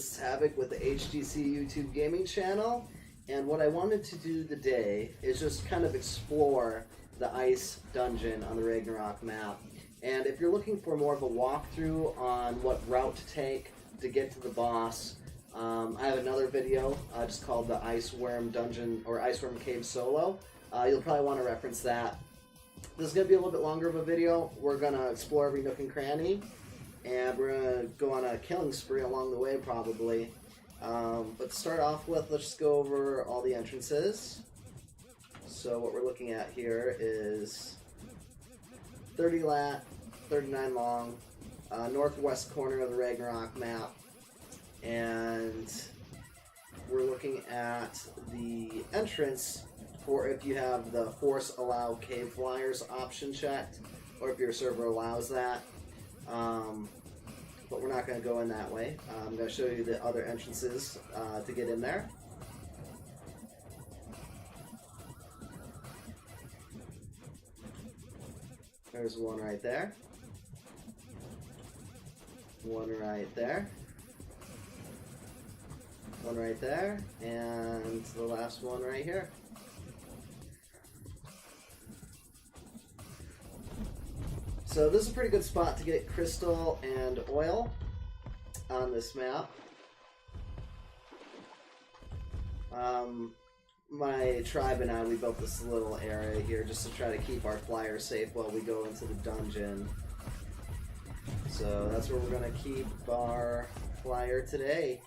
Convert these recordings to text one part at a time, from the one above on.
this is Havoc with the HGC YouTube gaming channel, and what I wanted to do today is just kind of explore the ice dungeon on the Ragnarok map. And if you're looking for more of a walkthrough on what route to take to get to the boss, I have another video just called the Ice Worm Dungeon or Ice Worm Cave Solo. You'll probably want to reference that. This is going to be a little bit longer of a video. We're going to explore every nook and cranny, and we're going to go on a killing spree along the way probably. But to start off with, let's just go over all the entrances. So what we're looking at here is 30 lat, 39 long, northwest corner of the Ragnarok map. And we're looking at the entrance for if you have the force allow cave flyers option checked, or if your server allows that. But we're not going to go in that way. I'm going to show you the other entrances to get in there. There's one right there. One right there. One right there. And the last one right here. So this is a pretty good spot to get crystal and oil on this map. My tribe and I, we built this little area here just to try to keep our flyer safe while we go into the dungeon. So that's where we're going to keep our flyer today.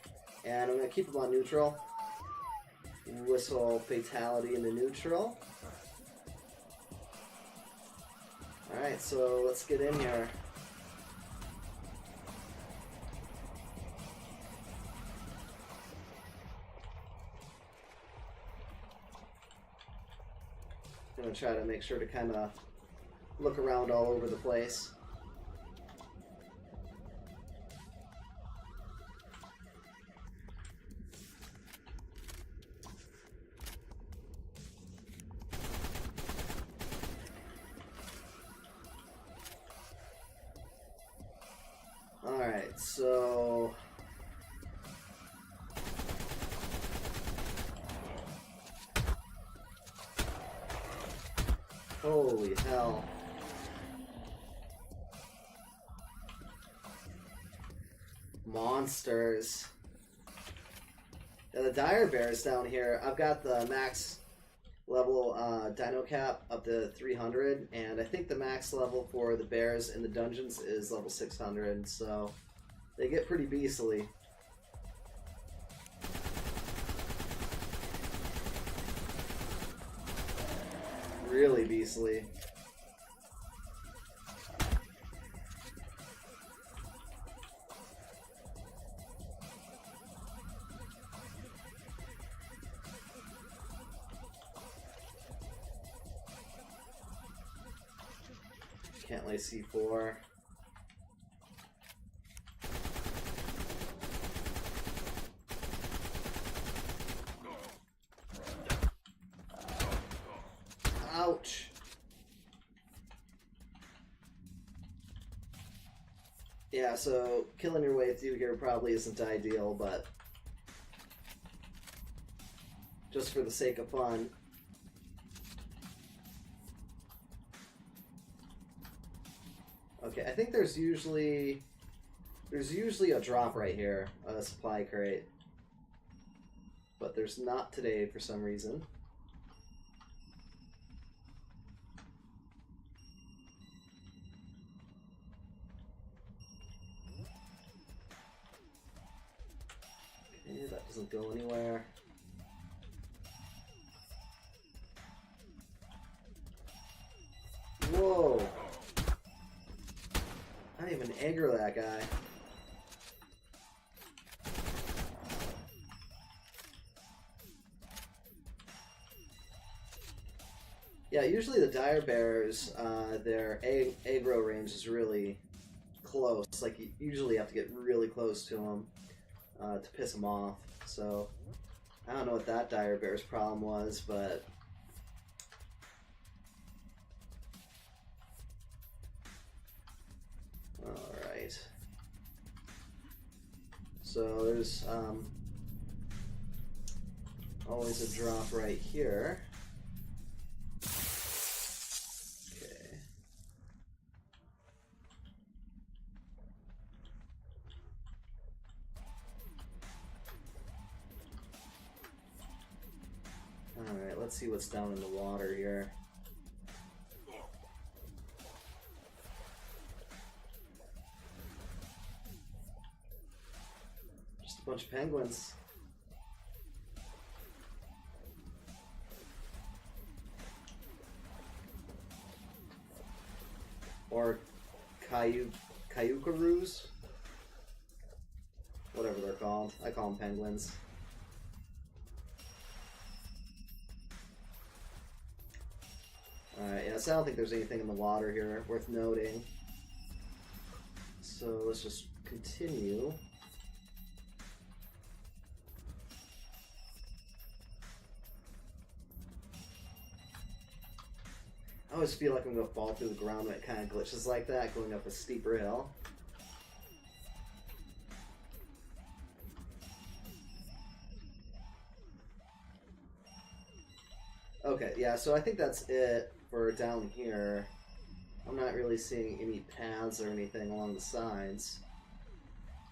And I'm going to keep him on neutral. Whistle fatality into neutral. Alright, so let's get in here. I'm going to try to make sure to kind of look around all over the place. Alright, so holy hell. Monsters. Yeah, the dire bears down here. I've got the max level dino cap up to 300, and I think the max level for the bears in the dungeons is level 600, so they get pretty beastly. Really beastly. Can't lay C4. Ouch. Yeah, so killing your way through here probably isn't ideal, but just for the sake of fun. Okay, I think there's usually a drop right here, a supply crate, but there's not today for some reason. Okay, that doesn't go anywhere. Whoa! I didn't even aggro that guy. Yeah, usually the dire bears, their aggro range is really close. Like, you usually have to get really close to them to piss them off. So, I don't know what that dire bear's problem was, but alright. So there's always a drop right here. Okay. Alright, let's see what's down in the water here. Just a bunch of penguins. Or Kayukaroos? Whatever they're called. I call them penguins. Alright, yeah, so I don't think there's anything in the water here worth noting. So let's just continue. I always feel like I'm going to fall through the ground when it kind of glitches like that, going up a steeper hill. Okay, yeah, so I think that's it for down here. I'm not really seeing any paths or anything along the sides.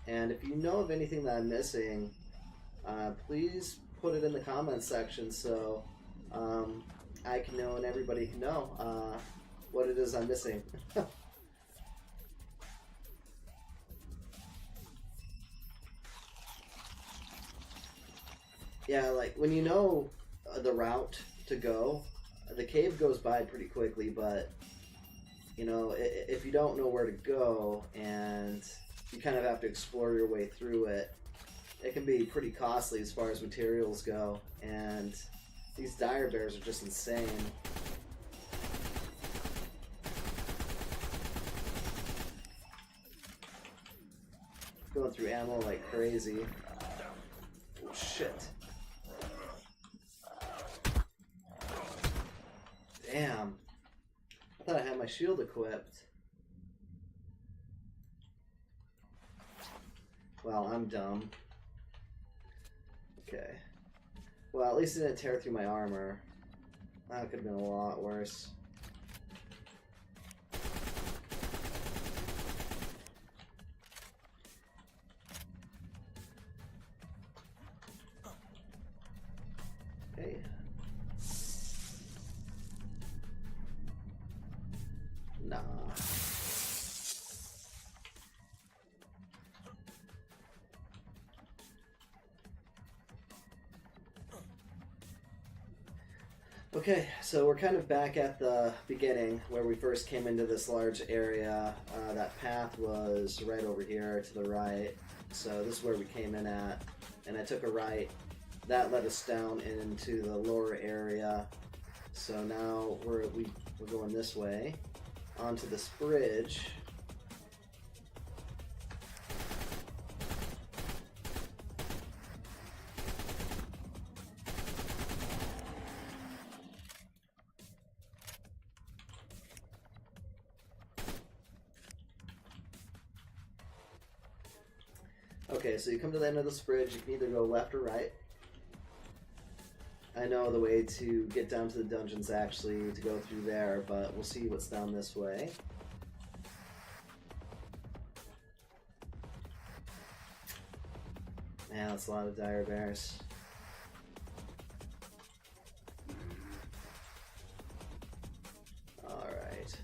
And if you know of anything that I'm missing, please put it in the comments section so I can know and everybody can know what it is I'm missing. Yeah, like when you know the route to go, the cave goes by pretty quickly, but you know, if you don't know where to go and you kind of have to explore your way through it, it can be pretty costly as far as materials go, and these dire bears are just insane. Going through ammo like crazy. Oh shit. Damn. I thought I had my shield equipped. Well, I'm dumb. Okay. Well, at least it didn't tear through my armor. That could have been a lot worse. Okay. Nah. Okay, so we're kind of back at the beginning where we first came into this large area. That path was right over here to the right. So this is where we came in at, and I took a right. That led us down into the lower area. So now we're going this way onto this bridge. Okay, so you come to the end of this bridge, you can either go left or right. I know the way to get down to the dungeons actually to go through there, but we'll see what's down this way. Man, that's a lot of dire bears. Alright.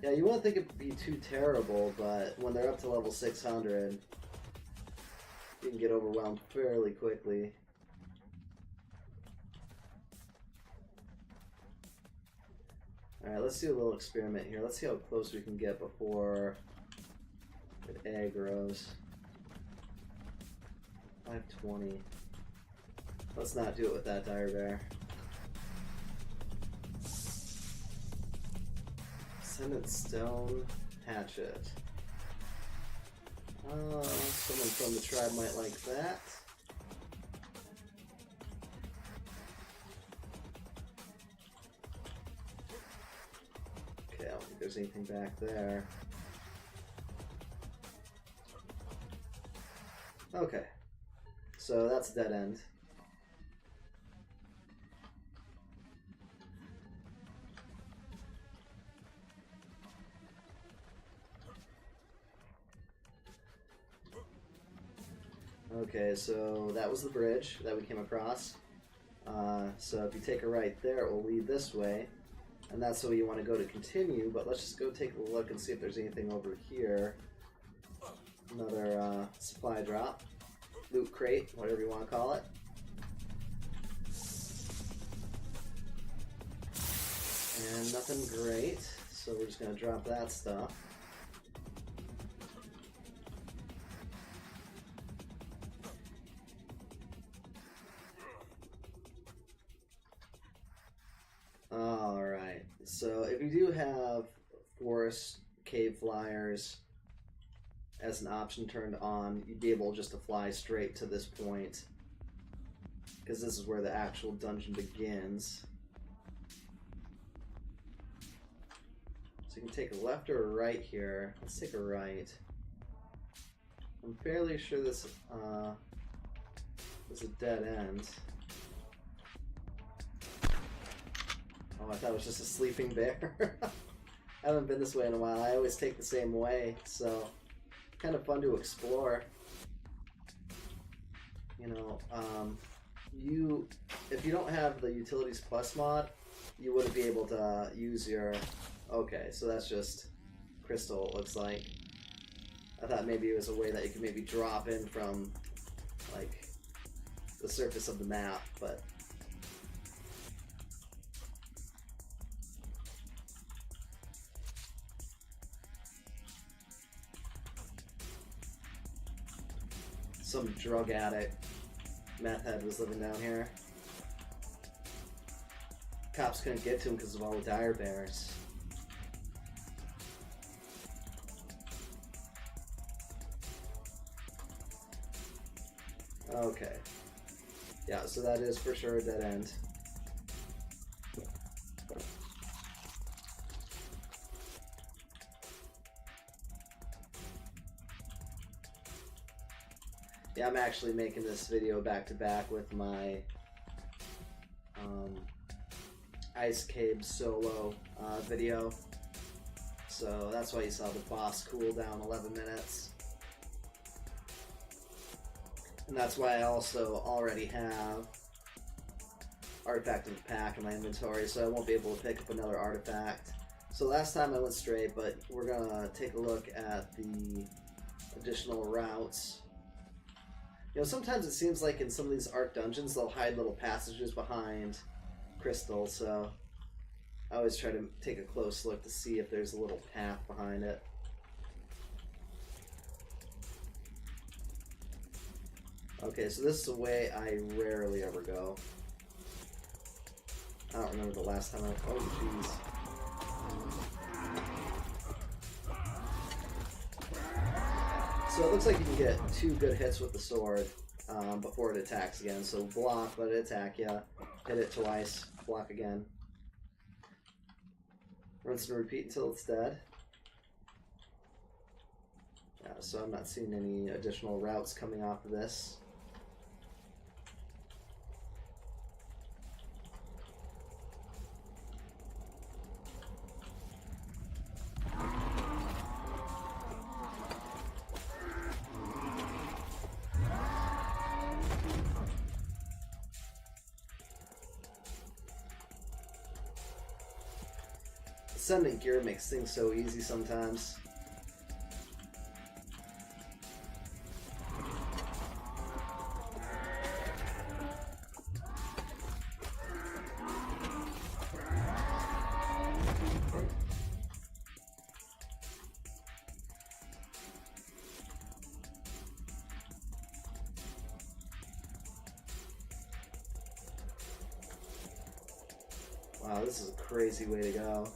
Yeah, you wouldn't think it'd be too terrible, but when they're up to level 600, you can get overwhelmed fairly quickly. Alright, let's do a little experiment here. Let's see how close we can get before it aggroes. 520. Let's not do it with that dire bear. Ascendant Stone Hatchet. Someone from the tribe might like that. Okay, I don't think there's anything back there. Okay, so that's a dead end. Okay, so that was the bridge that we came across. So if you take a right there, it will lead this way. And that's the way you want to go to continue, but let's just go take a look and see if there's anything over here. Another supply drop. Loot crate, whatever you want to call it. And nothing great, so we're just going to drop that stuff. Alright, so if you do have forest cave flyers as an option turned on, you'd be able just to fly straight to this point, because this is where the actual dungeon begins. So you can take a left or a right here. Let's take a right. I'm fairly sure this is a dead end. Oh, I thought it was just a sleeping bear. I haven't been this way in a while. I always take the same way, so kind of fun to explore. You know, if you don't have the Utilities Plus mod, you wouldn't be able to use your... Okay, so that's just crystal, it looks like. I thought maybe it was a way that you could maybe drop in from, like, the surface of the map, but... Some drug addict, meth head, was living down here. Cops couldn't get to him because of all the dire bears. Okay. Yeah, so that is for sure a dead end. Yeah, I'm actually making this video back to back with my Ice Cave solo video. So that's why you saw the boss cool down 11 minutes. And that's why I also already have Artifact in the Pack in my inventory, so I won't be able to pick up another artifact. So last time I went straight, but we're gonna take a look at the additional routes. You know, sometimes it seems like in some of these Ark dungeons, they'll hide little passages behind crystals, so I always try to take a close look to see if there's a little path behind it. Okay, so this is a way I rarely ever go. I don't remember the last time I... Oh, jeez. So it looks like you can get 2 good hits with the sword before it attacks again. So block, let it attack you. Hit it twice, block again. Rinse and repeat until it's dead. Yeah, so I'm not seeing any additional routes coming off of this. Sending gear makes things so easy sometimes. Wow, this is a crazy way to go.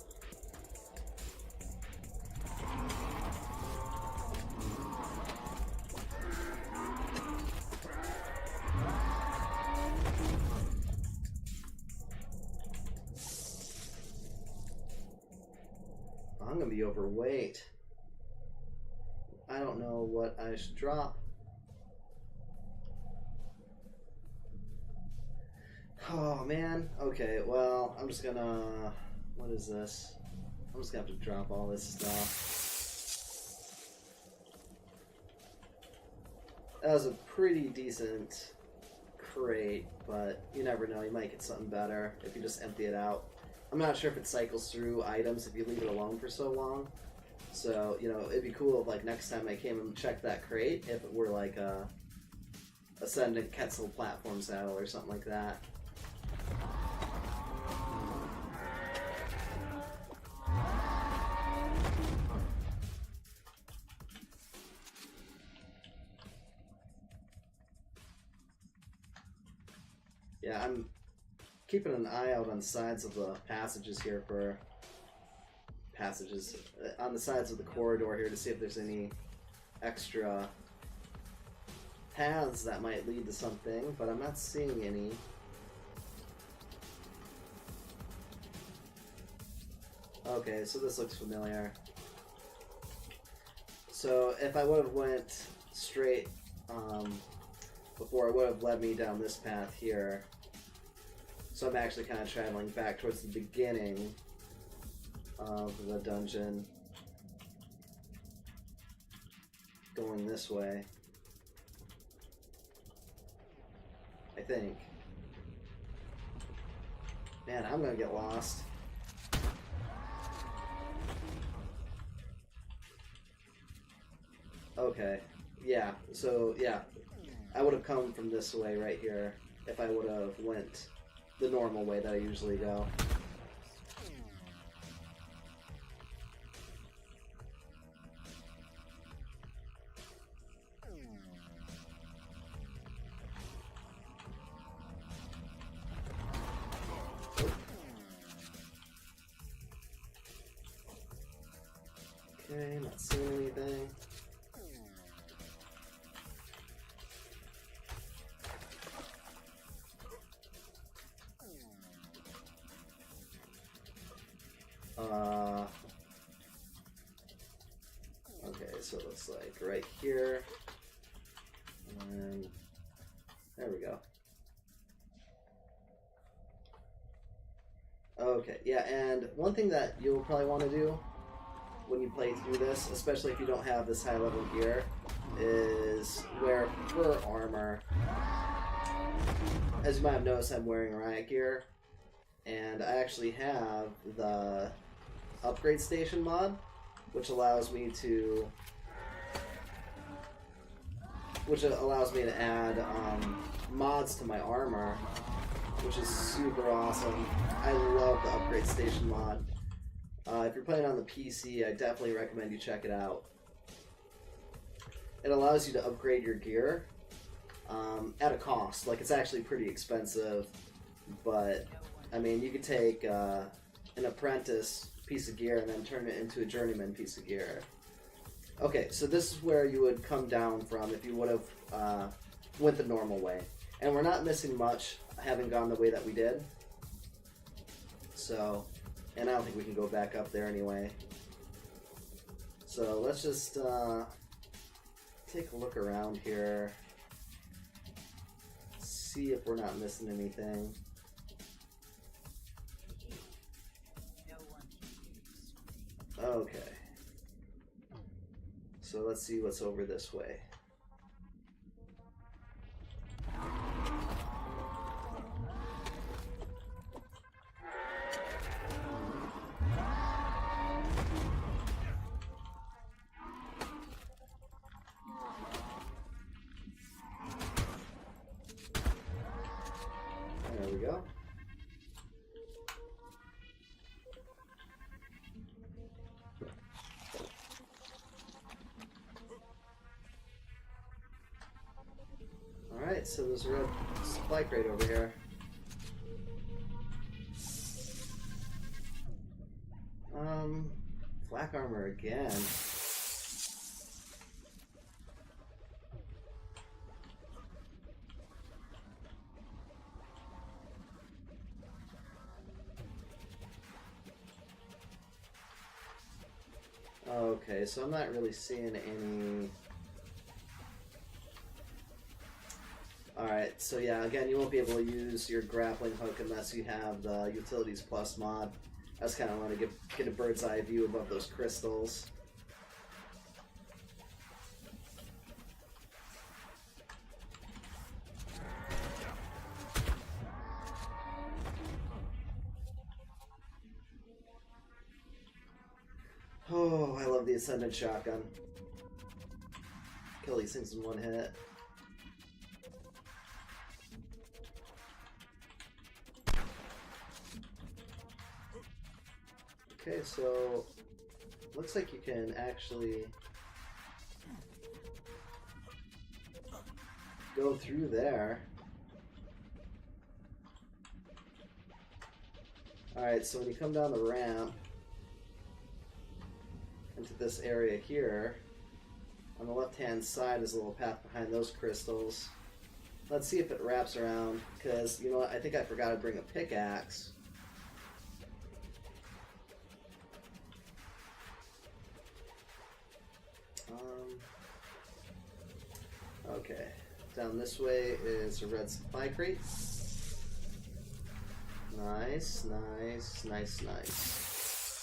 I'm gonna be overweight. I don't know what I should drop. Oh man. Okay, well, I'm just gonna... What is this? I'm just gonna have to drop all this stuff. That was a pretty decent crate, but you never know. You might get something better if you just empty it out. I'm not sure if it cycles through items if you leave it alone for so long. So, you know, it'd be cool if, like, next time I came and checked that crate, if it were, like, a Ascendant Quetzal platform saddle or something like that. Yeah, I'm keeping an eye out on the sides of the passages here for on the sides of the corridor here to see if there's any extra paths that might lead to something, but I'm not seeing any. Okay, so this looks familiar. So if I would have went straight before, it would have led me down this path here. So I'm actually kind of traveling back towards the beginning of the dungeon, going this way, I think. Man, I'm gonna get lost. Okay, yeah, so yeah, I would have come from this way right here if I would have went the normal way that I usually go. Okay, not seeing anything. Okay, so it looks like right here, and there we go. Okay, yeah, and one thing that you'll probably want to do when you play through this, especially if you don't have this high level gear, is wear fur armor. As you might have noticed, I'm wearing riot gear, and I actually have the upgrade station mod, which allows me to add mods to my armor, which is super awesome. I love the upgrade station mod. If you're playing on the PC, I definitely recommend you check it out. It allows you to upgrade your gear at a cost. Like, it's actually pretty expensive, but I mean, you could take an apprentice piece of gear and then turn it into a journeyman piece of gear. Okay, so this is where you would come down from if you would have went the normal way. And we're not missing much having gone the way that we did. So, and I don't think we can go back up there anyway. So let's just take a look around here. See if we're not missing anything. Okay. So let's see what's over this way. There we go. Alright, so there's a red supply crate over here. Flak armor again. Okay, so I'm not really seeing any Alright, so yeah, again, you won't be able to use your grappling hook unless you have the Utilities Plus mod. I just kind of want to get a bird's eye view above those crystals. Oh, I love the Ascendant Shotgun. Kill these things in one hit. Okay, so looks like you can actually go through there. Alright, so when you come down the ramp into this area here, on the left-hand side is a little path behind those crystals. Let's see if it wraps around, because, you know what, I think I forgot to bring a pickaxe. Okay, down this way is a red supply crate. Nice, nice, nice, nice.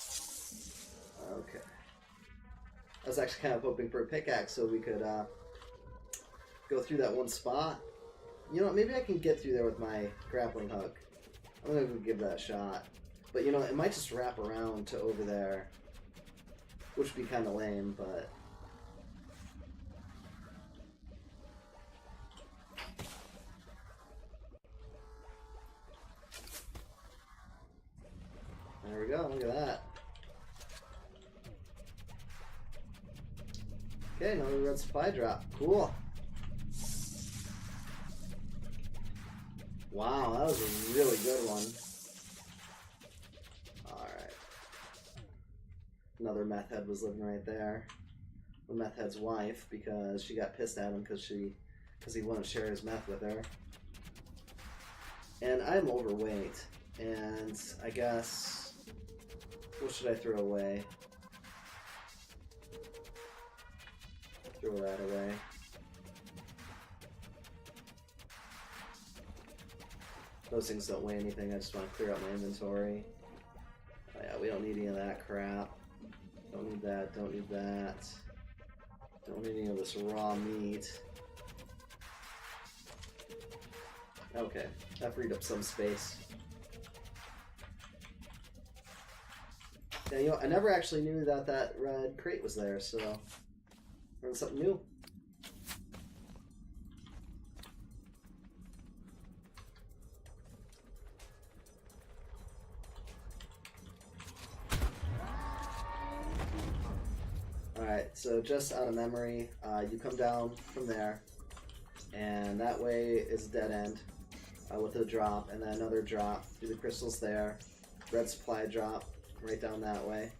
Okay. I was actually kind of hoping for a pickaxe so we could go through that one spot. You know what, maybe I can get through there with my grappling hook. I'm gonna go give that a shot. But you know, it might just wrap around to over there, which would be kind of lame, but... There we go, look at that. Okay, another red supply drop. Cool. Wow, that was a really good one. Alright. Another meth head was living right there. The meth head's wife, because she got pissed at him because he wouldn't share his meth with her. And I'm overweight, and I guess... What should I throw away? Throw that away. Those things don't weigh anything, I just want to clear out my inventory. Oh yeah, we don't need any of that crap. Don't need that, don't need that. Don't need any of this raw meat. Okay, that freed up some space. Yeah, you know, I never actually knew that that red crate was there, so learned something new. Alright, so just out of memory, you come down from there, and that way is a dead end with a drop, and then another drop through the crystals there, red supply drop. Right down that way.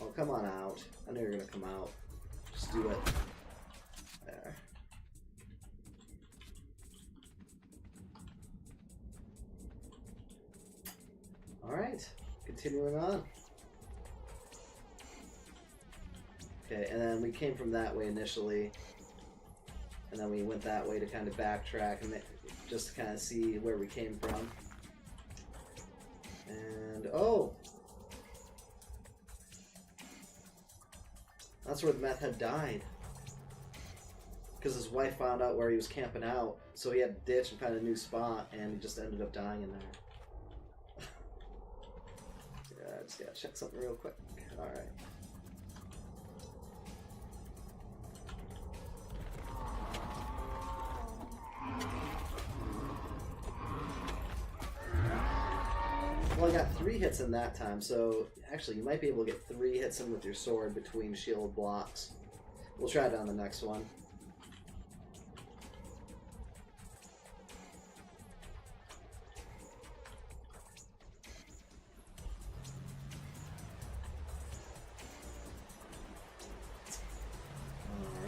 Oh, come on out. I knew you were going to come out. Just do it. There. Alright, continuing on. Okay, and then we came from that way initially. And then we went that way to kind of backtrack and just to kind of see where we came from. And, oh! That's where the meth head died. Because his wife found out where he was camping out, so he had to ditch and find a new spot, and he just ended up dying in there. Yeah, I just gotta check something real quick. Alright. Well, I got 3 hits in that time, so actually you might be able to get 3 hits in with your sword between shield blocks. We'll try it on the next one.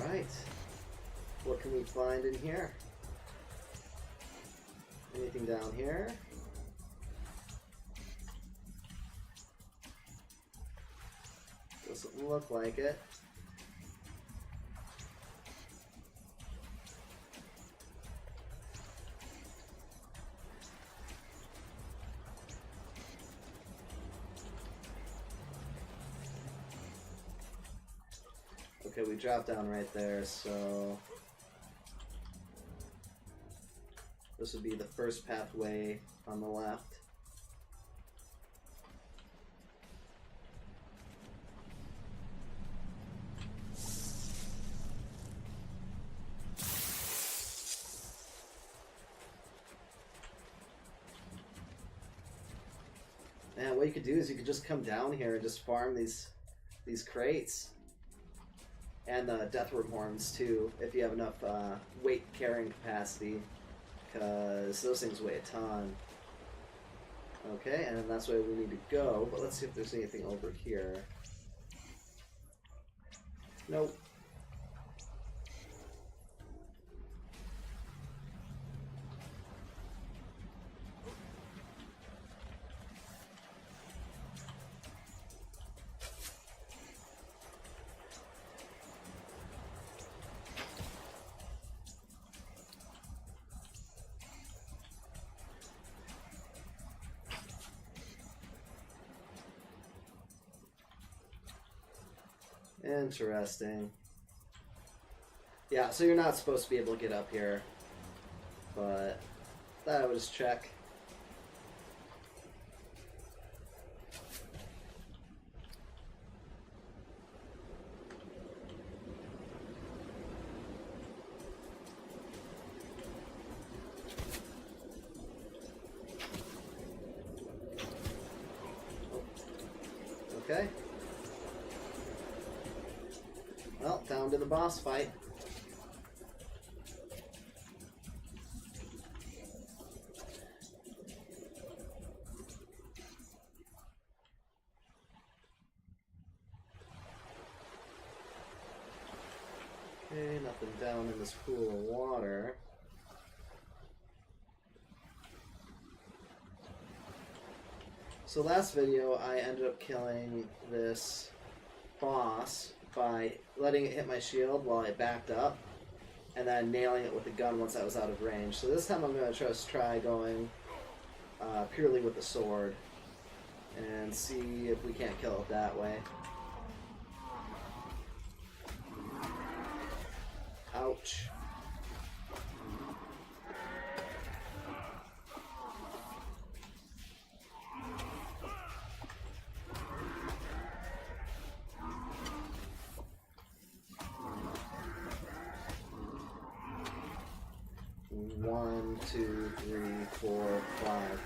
Alright. What can we find in here? Anything down here? Doesn't look like it. Okay, we dropped down right there, so this would be the first pathway on the left. Man, what you could do is you could just come down here and just farm these crates. And the Deathworm Horns, too, if you have enough weight carrying capacity, because those things weigh a ton. Okay, and that's where we need to go, but let's see if there's anything over here. Nope. Interesting. Yeah, so you're not supposed to be able to get up here, but thought I would just check. Okay. Well, down to the boss fight. Okay, nothing down in this pool of water. So last video, I ended up killing this boss by letting it hit my shield while I backed up, and then nailing it with the gun once I was out of range. So this time I'm going to just try going purely with the sword, and see if we can't kill it that way. Ouch. One, two, three, four, five.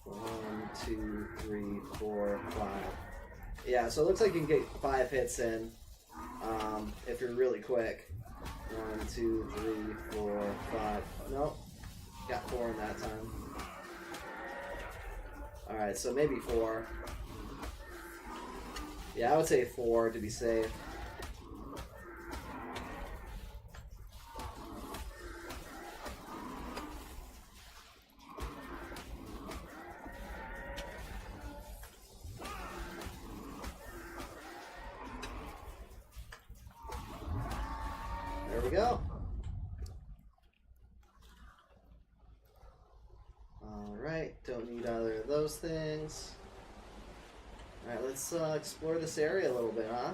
1, 2, 3, 4, 5. Yeah, so it looks like you can get 5 hits in if you're really quick. 1, 2, 3, 4, 5. Nope. Got 4 in that time. Alright, so maybe 4. Yeah, I would say 4 to be safe. There we go. Alright, don't need either of those things. Alright, let's explore this area a little bit, huh?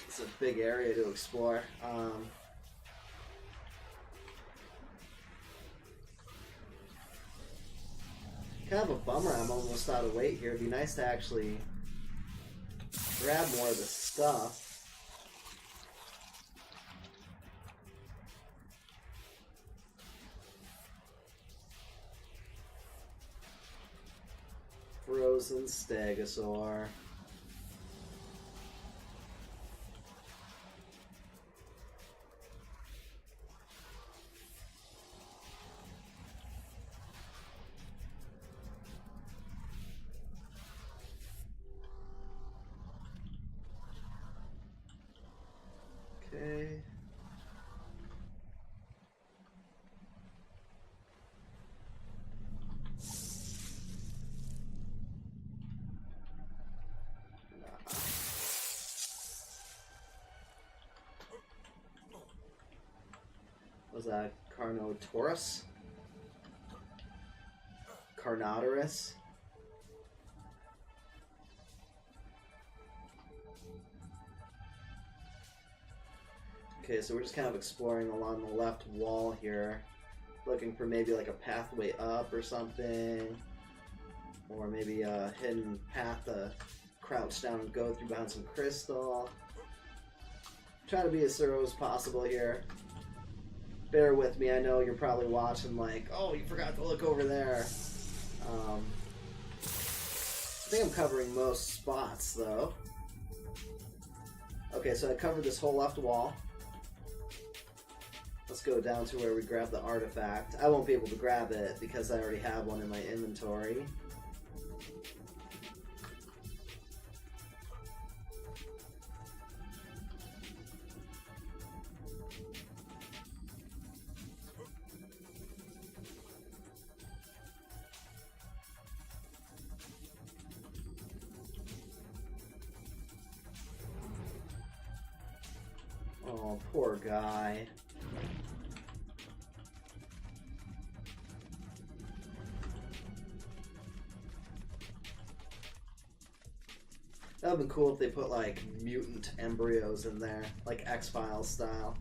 It's a big area to explore. Kind of a bummer I'm almost out of weight here. It'd be nice to actually grab more of the stuff. Frozen Stegosaur. Okay. Was that Carnotaurus? Carnotaurus. Okay, so we're just kind of exploring along the left wall here, looking for maybe like a pathway up or something, or maybe a hidden path to crouch down and go through behind some crystal. Try to be as thorough as possible here. Bear with me, I know you're probably watching like, oh, you forgot to look over there. I think I'm covering most spots though. Okay, so I covered this whole left wall. Let's go down to where we grab the artifact. I won't be able to grab it because I already have one in my inventory. Oh, poor guy. That would be cool if they put like mutant embryos in there, like X-Files style.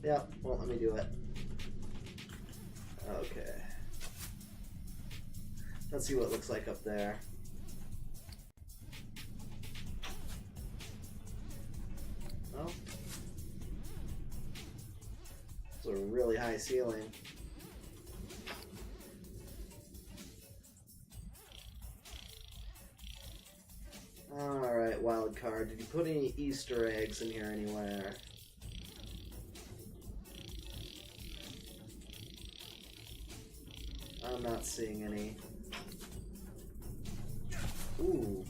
Yep, won't let me do it. Okay. Let's see what it looks like up there. Oh. It's a really high ceiling. Alright, wild card. Did you put any Easter eggs in here anywhere? I'm not seeing any. Ooh.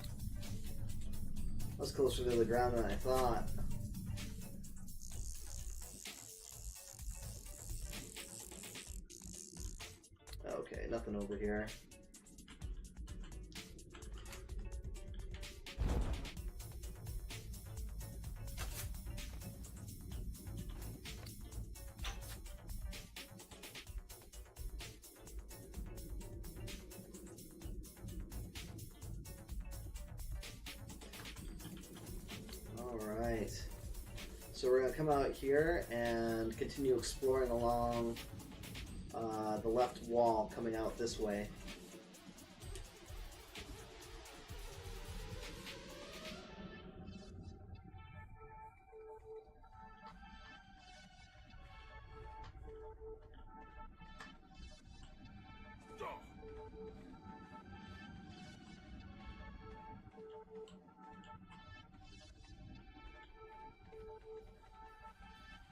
That was closer to the ground than I thought. Okay, nothing over here. Alright, so we're going to come out here and continue exploring along the left wall coming out this way.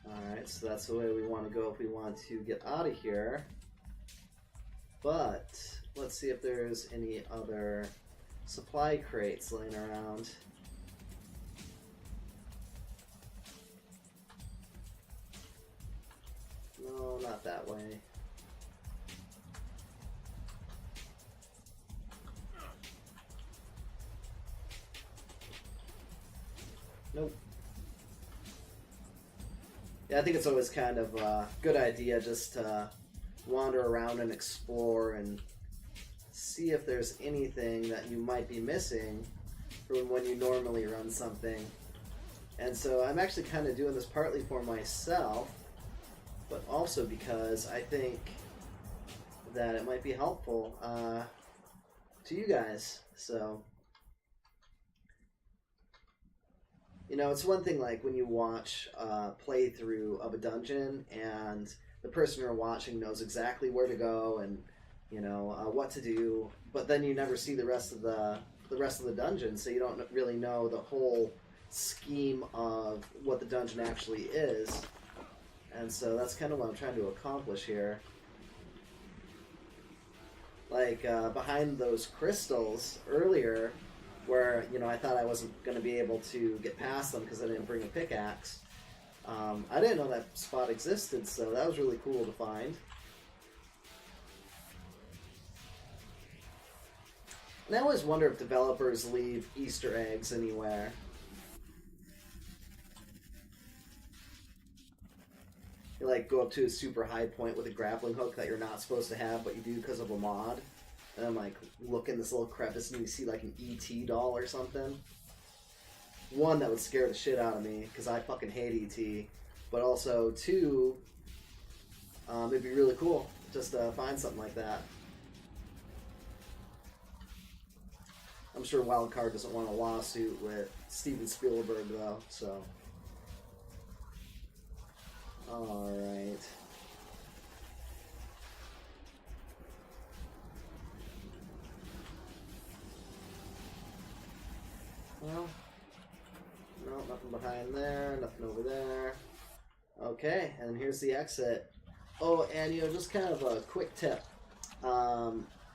Alright, so that's the way we want to go if we want to get out of here. But let's see if there's any other supply crates laying around. No, not that way. Nope. Yeah, I think it's always kind of a good idea just to wander around and explore and see if there's anything that you might be missing from when you normally run something. And so I'm actually kind of doing this partly for myself, but also because I think that it might be helpful to you guys. So, you know, it's one thing like when you watch a playthrough of a dungeon and the person you're watching knows exactly where to go and, you know, what to do, but then you never see the rest of the dungeon, so you don't really know the whole scheme of what the dungeon actually is. And so that's kind of what I'm trying to accomplish here. Like behind those crystals earlier, where, you know, I thought I wasn't going to be able to get past them because I didn't bring a pickaxe. I didn't know that spot existed, so that was really cool to find. And I always wonder if developers leave Easter eggs anywhere. go up to a super high point with a grappling hook that you're not supposed to have, but you do because of a mod. And then like look in this little crevice and you see like an ET doll or something. One, that would scare the shit out of me because I fucking hate ET. But also, two, it'd be really cool just to find something like that. I'm sure Wildcard doesn't want a lawsuit with Steven Spielberg though, so. Alright. Well, no, nothing behind there, nothing over there. Okay, and here's the exit. Oh, and just kind of a quick tip.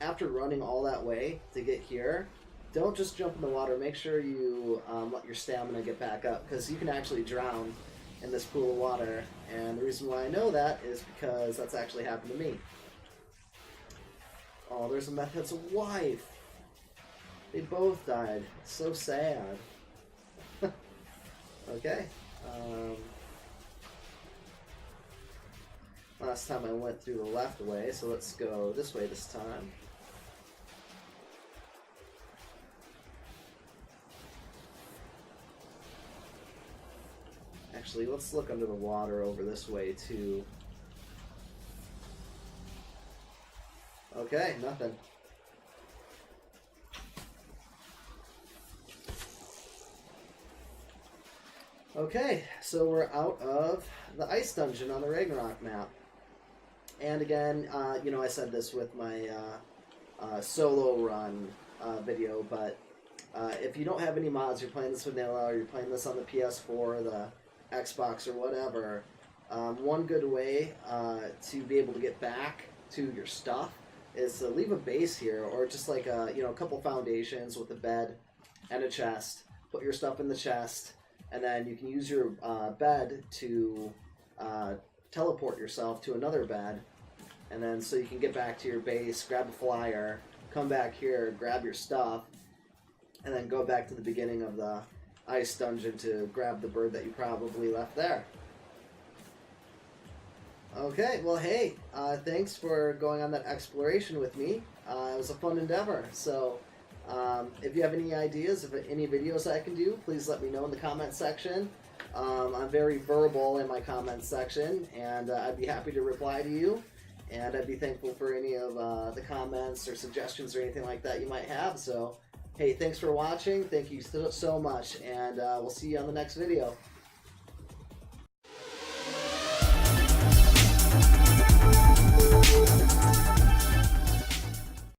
After running all that way to get here, don't just jump in the water. Make sure you let your stamina get back up, because you can actually drown in this pool of water. And the reason why I know that is because that's actually happened to me. Oh, there's a meth head's wife. They both died. It's so sad. Okay. Last time I went through the left way, so let's go this way this time. Actually, let's look under the water over this way too. Okay, nothing. Okay, so we're out of the ice dungeon on the Ragnarok map. And again, I said this with my solo run video, but if you don't have any mods, you're playing this vanilla, or you're playing this on the PS4 or the Xbox or whatever, one good way to be able to get back to your stuff is to leave a base here, or just like a couple foundations with a bed and a chest. Put your stuff in the chest, and then you can use your bed to teleport yourself to another bed, and then so you can get back to your base, grab a flyer, come back here, grab your stuff, and then go back to the beginning of the ice dungeon to grab the bird that you probably left there. Okay, well hey, thanks for going on that exploration with me. It was a fun endeavor, so if you have any ideas of any videos I can do, please let me know in the comment section. I'm very verbal in my comment section, and I'd be happy to reply to you, and I'd be thankful for any of the comments or suggestions or anything like that you might have. So hey, thanks for watching, thank you so much, and we'll see you on the next video.